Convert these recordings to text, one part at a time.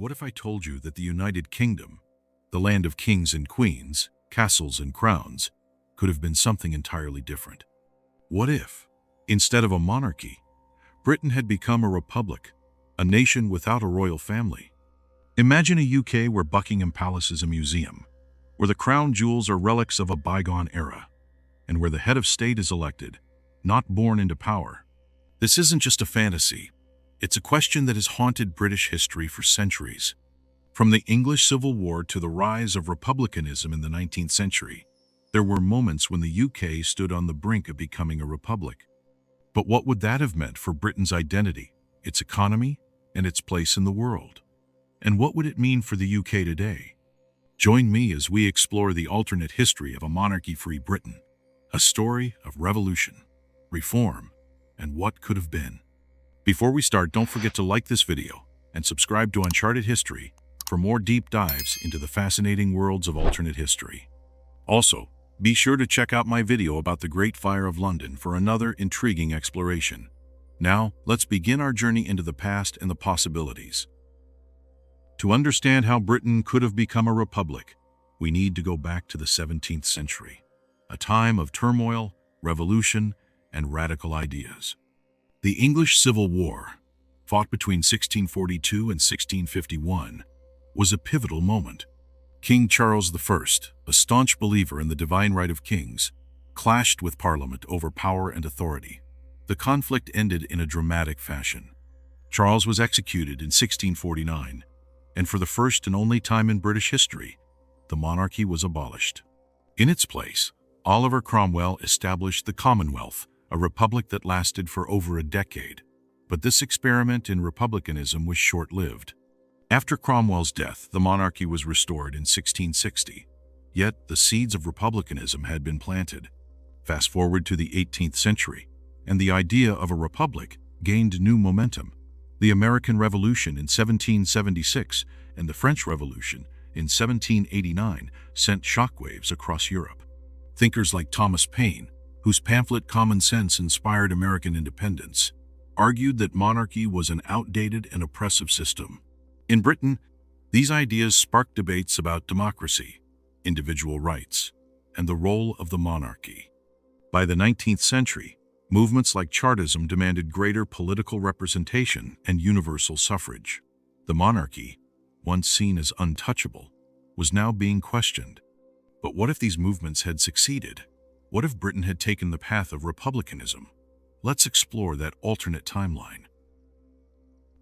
What if I told you that the United Kingdom, the land of kings and queens, castles and crowns, could have been something entirely different? What if, instead of a monarchy, Britain had become a republic, a nation without a royal family? Imagine a UK where Buckingham Palace is a museum, where the crown jewels are relics of a bygone era, and where the head of state is elected, not born into power. This isn't just a fantasy. It's a question that has haunted British history for centuries. From the English Civil War to the rise of republicanism in the 19th century, there were moments when the UK stood on the brink of becoming a republic. But what would that have meant for Britain's identity, its economy, and its place in the world? And what would it mean for the UK today? Join me as we explore the alternate history of a monarchy-free Britain, a story of revolution, reform, and what could have been. Before we start, don't forget to like this video and subscribe to Uncharted History for more deep dives into the fascinating worlds of alternate history. Also, be sure to check out my video about the Great Fire of London for another intriguing exploration. Now, let's begin our journey into the past and the possibilities. To understand how Britain could have become a republic, we need to go back to the 17th century, a time of turmoil, revolution, and radical ideas. The English Civil War, fought between 1642 and 1651, was a pivotal moment. King Charles I, a staunch believer in the divine right of kings, clashed with Parliament over power and authority. The conflict ended in a dramatic fashion. Charles was executed in 1649, and for the first and only time in British history, the monarchy was abolished. In its place, Oliver Cromwell established the Commonwealth, a republic that lasted for over a decade. But this experiment in republicanism was short-lived. After Cromwell's death, the monarchy was restored in 1660. Yet, the seeds of republicanism had been planted. Fast forward to the 18th century, and the idea of a republic gained new momentum. The American Revolution in 1776 and the French Revolution in 1789 sent shockwaves across Europe. Thinkers like Thomas Paine, whose pamphlet Common Sense inspired American independence, argued that monarchy was an outdated and oppressive system. In Britain, these ideas sparked debates about democracy, individual rights, and the role of the monarchy. By the 19th century, movements like Chartism demanded greater political representation and universal suffrage. The monarchy, once seen as untouchable, was now being questioned. But what if these movements had succeeded? What if Britain had taken the path of republicanism? Let's explore that alternate timeline.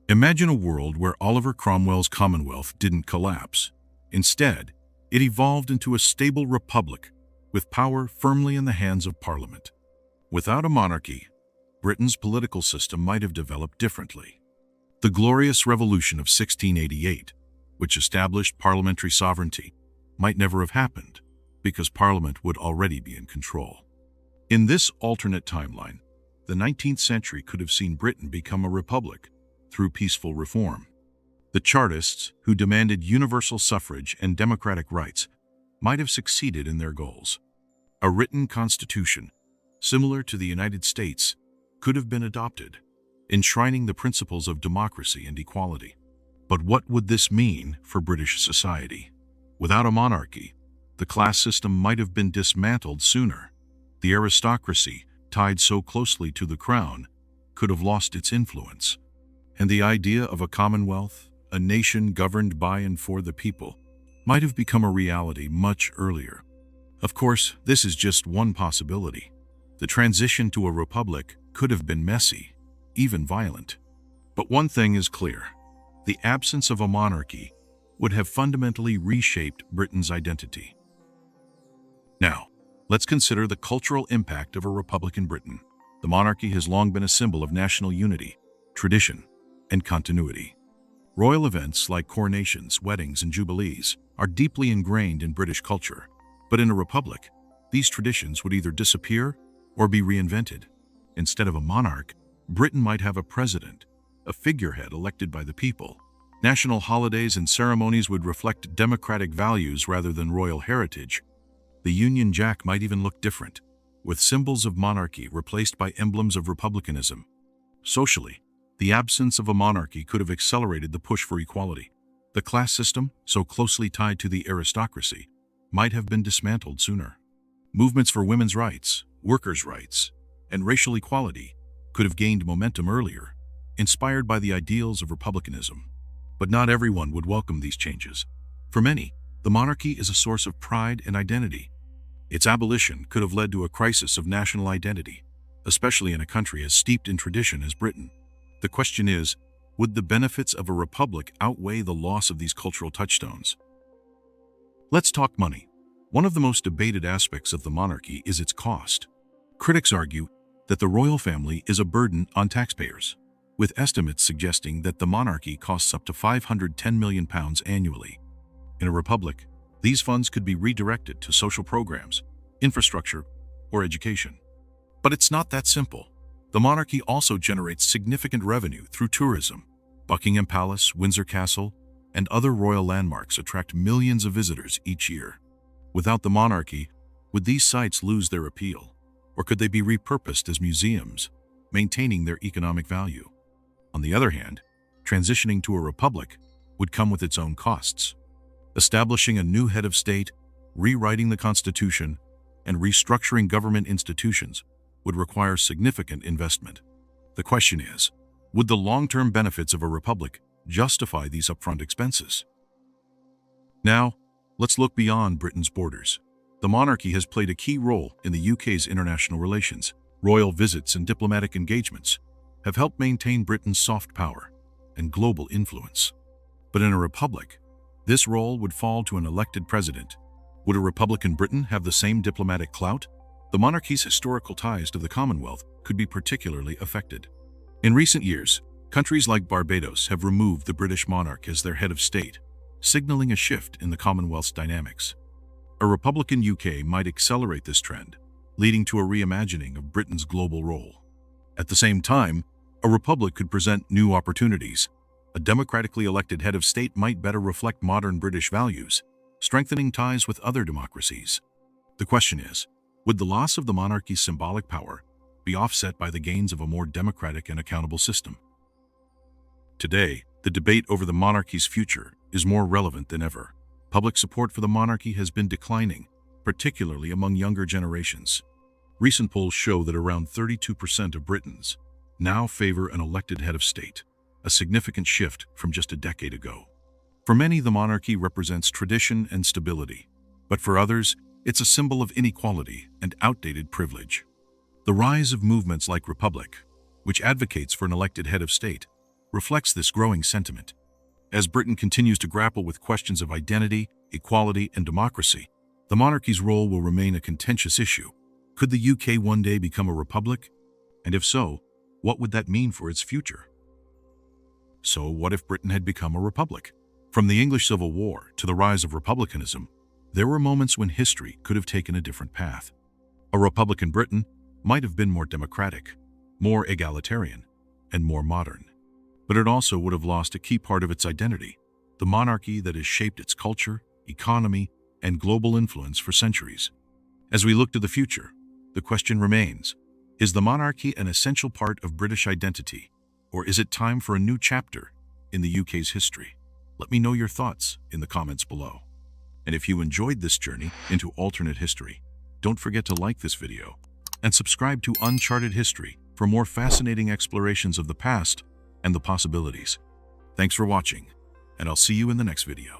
Imagine a world where Oliver Cromwell's Commonwealth didn't collapse. Instead, it evolved into a stable republic with power firmly in the hands of Parliament. Without a monarchy, Britain's political system might have developed differently. The Glorious Revolution of 1688, which established parliamentary sovereignty, might never have happened because Parliament would already be in control. In this alternate timeline, the 19th century could have seen Britain become a republic through peaceful reform. The Chartists, who demanded universal suffrage and democratic rights, might have succeeded in their goals. A written constitution, similar to the United States, could have been adopted, enshrining the principles of democracy and equality. But what would this mean for British society? Without a monarchy, the class system might have been dismantled sooner. The aristocracy, tied so closely to the crown, could have lost its influence. And the idea of a commonwealth, a nation governed by and for the people, might have become a reality much earlier. Of course, this is just one possibility. The transition to a republic could have been messy, even violent. But one thing is clear: the absence of a monarchy would have fundamentally reshaped Britain's identity. Now, let's consider the cultural impact of a republic in Britain. The monarchy has long been a symbol of national unity, tradition, and continuity. Royal events like coronations, weddings, and jubilees are deeply ingrained in British culture. But in a republic, these traditions would either disappear or be reinvented. Instead of a monarch, Britain might have a president, a figurehead elected by the people. National holidays and ceremonies would reflect democratic values rather than royal heritage. The Union Jack might even look different, with symbols of monarchy replaced by emblems of republicanism. Socially, the absence of a monarchy could have accelerated the push for equality. The class system, so closely tied to the aristocracy, might have been dismantled sooner. Movements for women's rights, workers' rights, and racial equality could have gained momentum earlier, inspired by the ideals of republicanism. But not everyone would welcome these changes. For many, the monarchy is a source of pride and identity. Its abolition could have led to a crisis of national identity, especially in a country as steeped in tradition as Britain. The question is, would the benefits of a republic outweigh the loss of these cultural touchstones? Let's talk money. One of the most debated aspects of the monarchy is its cost. Critics argue that the royal family is a burden on taxpayers, with estimates suggesting that the monarchy costs up to £510 million annually. In a republic, these funds could be redirected to social programs, infrastructure, or education. But it's not that simple. The monarchy also generates significant revenue through tourism. Buckingham Palace, Windsor Castle, and other royal landmarks attract millions of visitors each year. Without the monarchy, would these sites lose their appeal? Or could they be repurposed as museums, maintaining their economic value? On the other hand, transitioning to a republic would come with its own costs. Establishing a new head of state, rewriting the constitution, and restructuring government institutions would require significant investment. The question is, would the long-term benefits of a republic justify these upfront expenses? Now, let's look beyond Britain's borders. The monarchy has played a key role in the UK's international relations. Royal visits and diplomatic engagements have helped maintain Britain's soft power and global influence. But in a republic, this role would fall to an elected president. Would a Republican Britain have the same diplomatic clout? The monarchy's historical ties to the Commonwealth could be particularly affected. In recent years, countries like Barbados have removed the British monarch as their head of state, signaling a shift in the Commonwealth's dynamics. A Republican UK might accelerate this trend, leading to a reimagining of Britain's global role. At the same time, a republic could present new opportunities. A democratically elected head of state might better reflect modern British values, strengthening ties with other democracies. The question is, would the loss of the monarchy's symbolic power be offset by the gains of a more democratic and accountable system? Today, the debate over the monarchy's future is more relevant than ever. Public support for the monarchy has been declining, particularly among younger generations. Recent polls show that around 32% of Britons now favor an elected head of state, a significant shift from just a decade ago. For many, the monarchy represents tradition and stability, but for others, it's a symbol of inequality and outdated privilege. The rise of movements like Republic, which advocates for an elected head of state, reflects this growing sentiment. As Britain continues to grapple with questions of identity, equality, and democracy, the monarchy's role will remain a contentious issue. Could the UK one day become a republic? And if so, what would that mean for its future? So what if Britain had become a republic? From the English Civil War to the rise of republicanism, there were moments when history could have taken a different path. A Republican Britain might have been more democratic, more egalitarian, and more modern. But it also would have lost a key part of its identity, the monarchy that has shaped its culture, economy, and global influence for centuries. As we look to the future, the question remains, is the monarchy an essential part of British identity, or is it time for a new chapter in the UK's history? Let me know your thoughts in the comments below. And if you enjoyed this journey into alternate history, don't forget to like this video and subscribe to Uncharted History for more fascinating explorations of the past and the possibilities. Thanks for watching, and I'll see you in the next video.